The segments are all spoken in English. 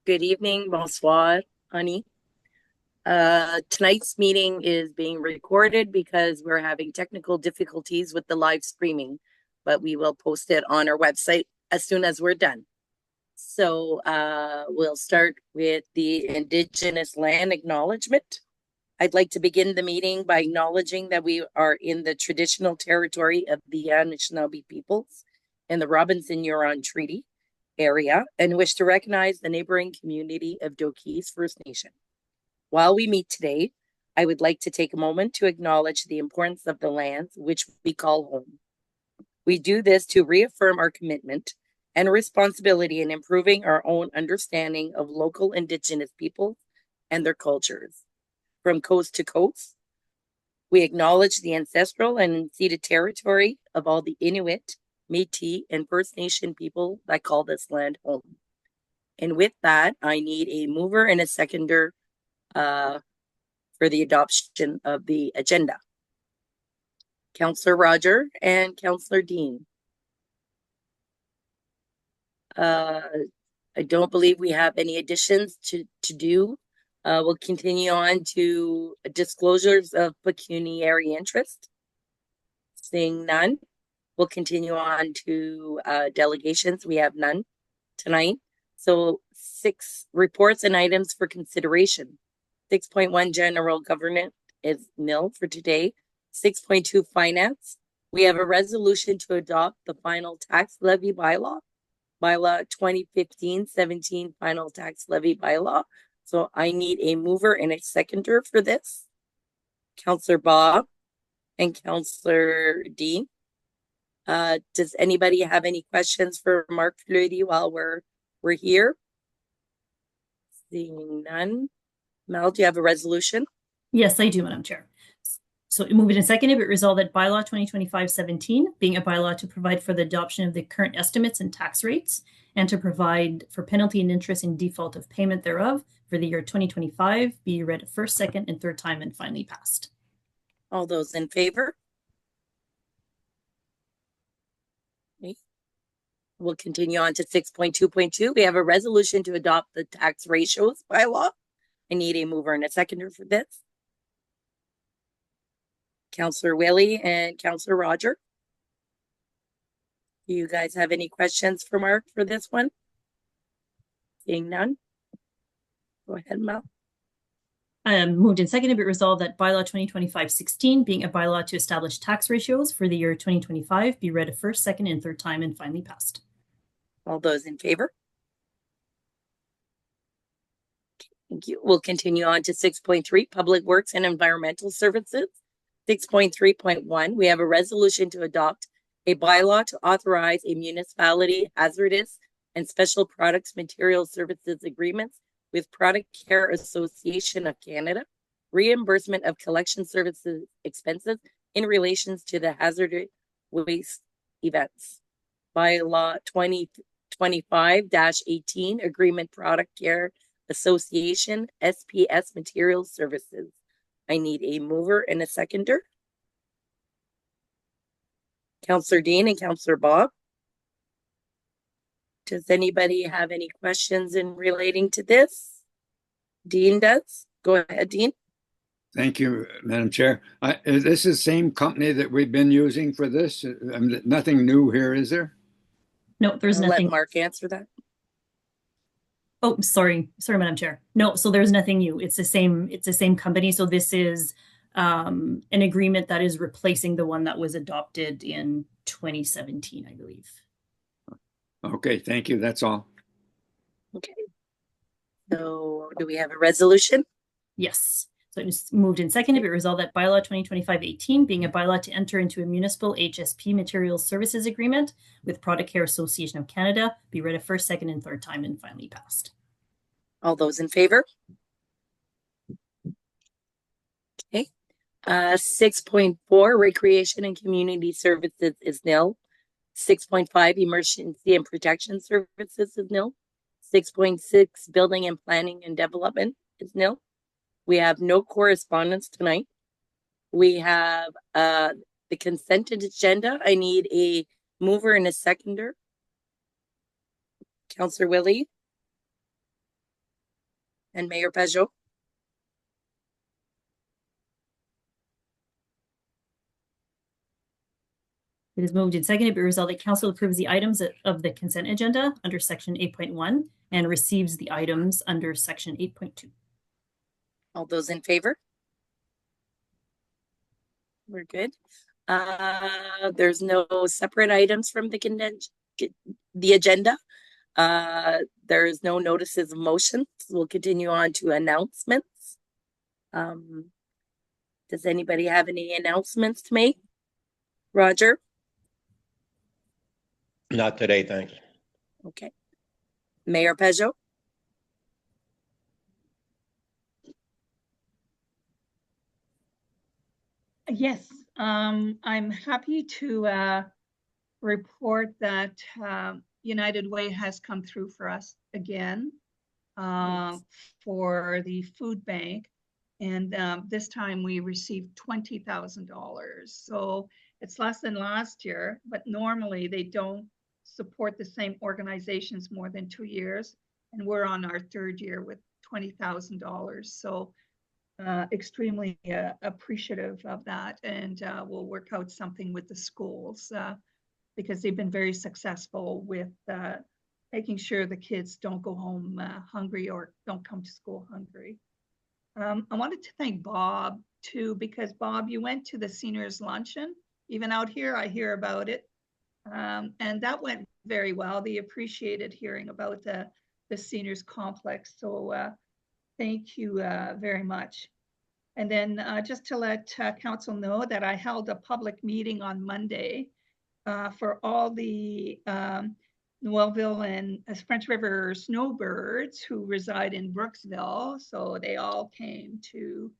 Good evening, bonsoir, honey. Tonight's meeting is being recorded because we're having technical difficulties with the live streaming, but we will post it on our website as soon as we're done. So we'll start with the Indigenous land acknowledgement. I'd like to begin the meeting by acknowledging that we are in the traditional territory of the Anishinaabe peoples in the Robinson Huron Treaty area and wish to recognize the neighboring community of Doki's First Nation. While we meet today, I would like to take a moment to acknowledge the importance of the lands which we call home. We do this to reaffirm our commitment and responsibility in improving our own understanding of local Indigenous peoples and their cultures. From coast to coast, we acknowledge the ancestral and unceded territory of all the Inuit, Métis, and First Nation people that call this land home. And with that, I need a mover and a seconder for the adoption of the agenda. Councillor Roger and Councillor Dean. I don't believe we have any additions to do. We'll continue on to disclosures of pecuniary interest. Seeing none, we'll continue on to delegations. We have none tonight. So 6 reports and items for consideration. 6.1 general government is nil for today. 6.2 finance. We have a resolution to adopt the final tax levy bylaw 2015-17 final tax levy bylaw. So I need a mover and a seconder for this. Councillor Bob and Councillor Dean. Does anybody have any questions for Mark Fleury while we're here? Seeing none. Mel, do you have a resolution? Yes, I do, Madam Chair. So moved and seconded, but resolved that bylaw 2025-17, being a bylaw to provide for the adoption of the current estimates and tax rates, and to provide for penalty and interest in default of payment thereof for the year 2025, be read first, second, and third time and finally passed. All those in favor? Okay. We'll continue on to 6.2.2. We have a resolution to adopt the tax ratios bylaw. I need a mover and a seconder for this. Councillor Willie and Councillor Roger. Do you guys have any questions for Mark for this one? Seeing none. Go ahead, Mel. Moved and seconded, but resolved that bylaw 2025-16, being a bylaw to establish tax ratios for the year 2025, be read a first, second, and third time and finally passed. All those in favor? Thank you. We'll continue on to 6.3, Public Works and Environmental Services. 6.3.1, we have a resolution to adopt a bylaw to authorize a municipality hazardous and special products material services agreements with Product Care Association of Canada, reimbursement of collection services expenses in relations to the hazardous waste events. Bylaw 2025-18, Agreement Product Care Association, SPS Materials Services. I need a mover and a seconder. Councillor Dean and Councillor Bob. Does anybody have any questions in relating to this? Dean does. Go ahead, Dean. Thank you, Madam Chair. Is this the same company that we've been using for this? Nothing new here, is there? No, there's nothing. Let Mark answer that. Oh, sorry, Madam Chair. No, so there's nothing new. It's the same company. So this is an agreement that is replacing the one that was adopted in 2017, I believe. Okay, thank you. That's all. Okay. So do we have a resolution? Yes. So it was moved and seconded, but resolved that bylaw 2025-18, being a bylaw to enter into a municipal HSP materials services agreement with Product Care Association of Canada, be read a first, second, and third time and finally passed. All those in favor? Okay. 6.4, Recreation and Community Services is nil. 6.5, Emergency and Protection Services is nil. 6.6, Building and Planning and Development is nil. We have no correspondence tonight. We have the consent agenda. I need a mover and a seconder. Councillor Willie. And Mayor Pajot? It is moved and seconded, be resolved that council approves the items of the consent agenda under section 8.1 and receives the items under section 8.2. All those in favor? We're good. There's no separate items from the agenda. There's no notices of motions. We'll continue on to announcements. Does anybody have any announcements to make? Roger? Not today, thanks. Okay. Mayor Pajot? Yes, I'm happy to report that United Way has come through for us again for the food bank. And this time we received $20,000. So it's less than last year, but normally they don't support the same organizations more than 2 years. And we're on our 3rd year with $20,000. So extremely appreciative of that, and we'll work out something with the schools because they've been very successful with making sure the kids don't go home hungry or don't come to school hungry. I wanted to thank Bob too, because Bob, you went to the seniors luncheon. Even out here, I hear about it, and that went very well. They appreciated hearing about the seniors complex. So thank you very much. And then just to let council know that I held a public meeting on Monday for all the Noelville and French River snowbirds who reside in Brooksville. So they all came to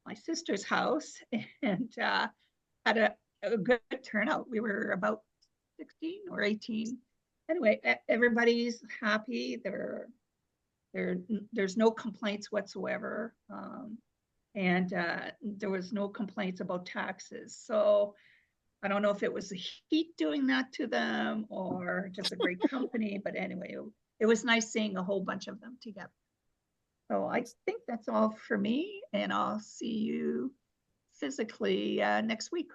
my sister's house and had a good turnout. We were about 16 or 18. Anyway, everybody's happy. There's no complaints whatsoever. And there was no complaints about taxes. So I don't know if it was the heat doing that to them or just a great company, but anyway, it was nice seeing a whole bunch of them together. So I think that's all for me, and I'll see you physically next week.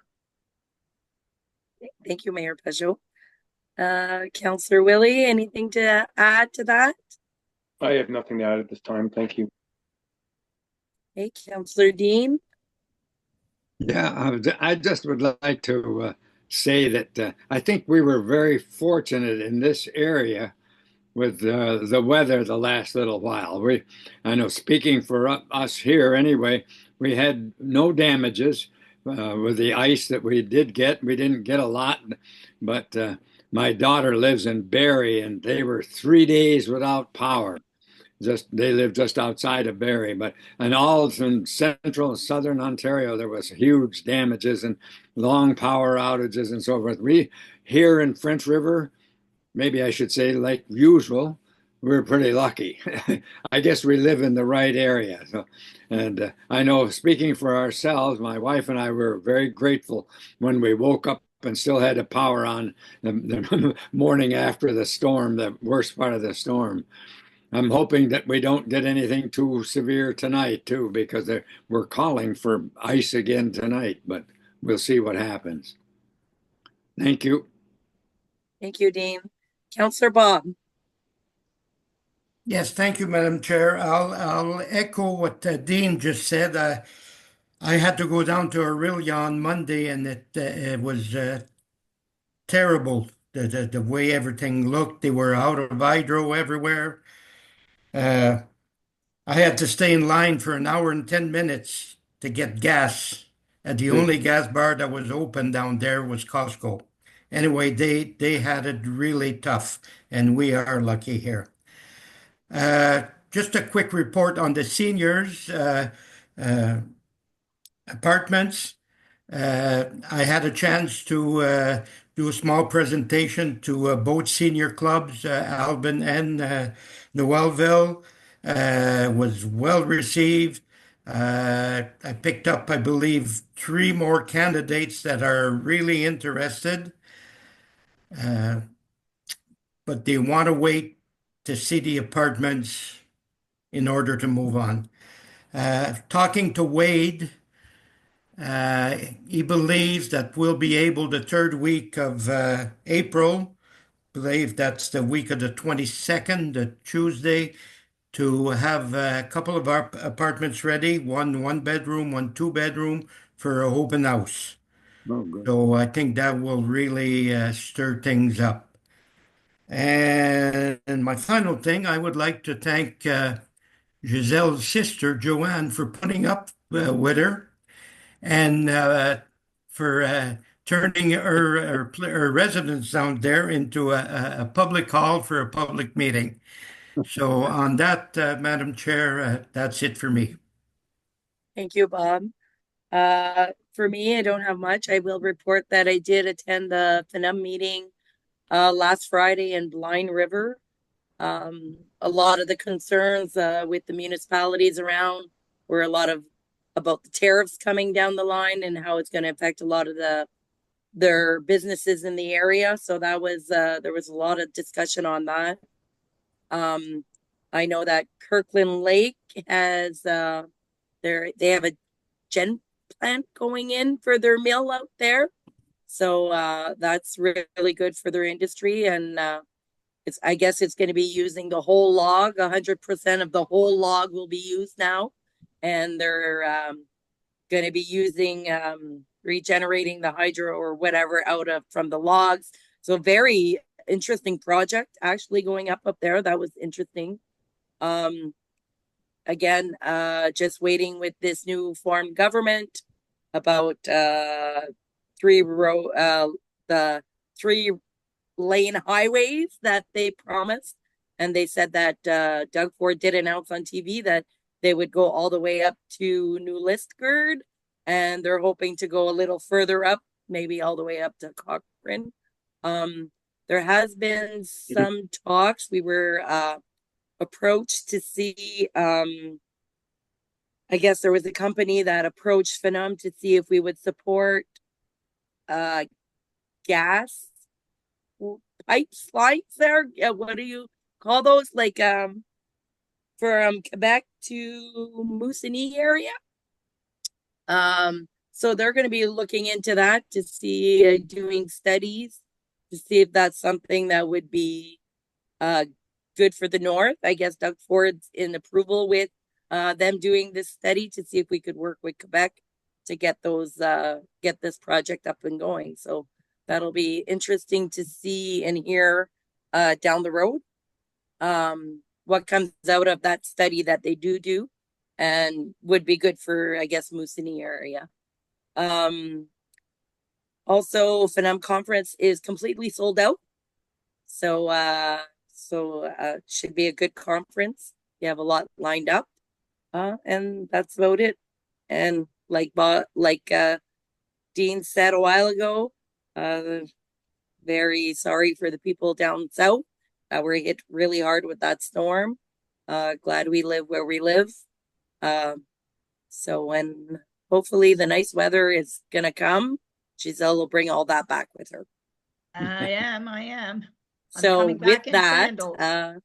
Thank you, Mayor Pajot. Councillor Willie, anything to add to that? I have nothing to add at this time. Thank you. Hey, Councillor Dean. Yeah, I just would like to say that I think we were very fortunate in this area with the weather the last little while. I know, speaking for us here anyway, we had no damages with the ice that we did get. We didn't get a lot, but my daughter lives in Barrie, and they were 3 days without power. They live just outside of Barrie, but and all in central and southern Ontario there was huge damages and long power outages and so forth. We here in French River, maybe I should say like usual, we're pretty lucky. I guess we live in the right area. So, and I know, speaking for ourselves, my wife and I were very grateful when we woke up and still had the power on the morning after the storm, the worst part of the storm. I'm hoping that we don't get anything too severe tonight, too, because we're calling for ice again tonight, but we'll see what happens. Thank you. Thank you, Dean. Councillor Bob. Yes, thank you, Madam Chair. I'll echo what Dean just said. I had to go down to Orillia on Monday, and it was terrible, the way everything looked. They were out of hydro everywhere. I had to stay in line for an hour and 10 minutes to get gas. And the only gas bar that was open down there was Costco. Anyway, they had it really tough, and we are lucky here. Just a quick report on the seniors apartments. I had a chance to do a small presentation to both senior clubs, Albin and Noelville. Was well received. I picked up, I believe, 3 more candidates that are really interested, but they want to wait to see the apartments in order to move on. Talking to Wade, he believes that we'll be able the third week of April, believe that's the week of the 22nd, the Tuesday, to have a couple of our apartments ready, one bedroom, one 2 bedroom for an open house. Oh, good. So I think that will really stir things up. And my final thing, I would like to thank Giselle's sister, Joanne, for putting up with her and for turning her residence down there into a public hall for a public meeting. So on that, Madam Chair, that's it for me. Thank you, Bob. For me, I don't have much. I will report that I did attend the FNM meeting last Friday in Blind River. A lot of the concerns with the municipalities around were about the tariffs coming down the line and how it's going to affect a lot of their businesses in the area. So that was there was a lot of discussion on that. I know that Kirkland Lake has they have a gen plant going in for their mill out there. So that's really good for their industry. And I guess it's going to be using the whole log. 100% of the whole log will be used now. And they're going to be using regenerating the hydro or whatever from the logs. So very interesting project actually going up there. That was interesting. Again, just waiting with this new formed government about the 3-lane highways that they promised. And they said that Doug Ford did announce on TV that they would go all the way up to New Listgard, and they're hoping to go a little further up, maybe all the way up to Cochrane. There has been some talks. We were approached to see, I guess there was a company that approached FNM to see if we would support gas pipe slides there. What do you call those? Like from Quebec to Moosonee area. So they're going to be looking into that to see doing studies to see if that's something that would be good for the north. I guess Doug Ford's in approval with them doing this study to see if we could work with Quebec to get this project up and going. So that'll be interesting to see and hear down the road what comes out of that study that they do and would be good for, I guess, Moosonee area. Also, FNM conference is completely sold out. So should be a good conference. You have a lot lined up. And that's about it. And like Dean said a while ago, very sorry for the people down south that were hit really hard with that storm. Glad we live where we live. So when hopefully the nice weather is gonna come, Giselle will bring all that back with her. I am. So with that,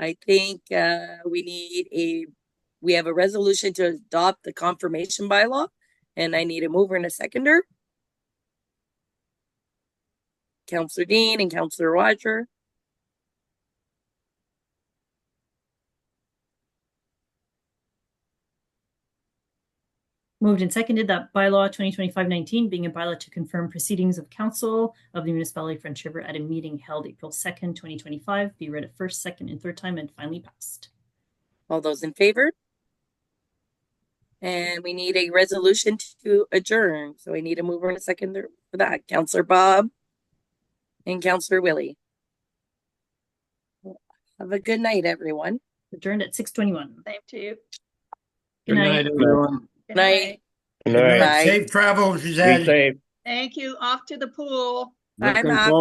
I think we have a resolution to adopt the confirmation bylaw, and I need a mover and a seconder. Councillor Dean and Councillor Roger. Moved and seconded that bylaw 2025-19 being a bylaw to confirm proceedings of council of the Municipality of French River at a meeting held April 2nd, 2025 be read at first, second, and third time and finally passed. All those in favor? And we need a resolution to adjourn. So I need a mover and a seconder for that. Councillor Bob and Councillor Willie. Have a good night, everyone. Adjourned at 6:21. Same to you. Good night, everyone. Good Night. Good night. Bye. Safe travels, Giselle. Be safe. Thank you. Off to the pool. Bye, Looking Matt. forward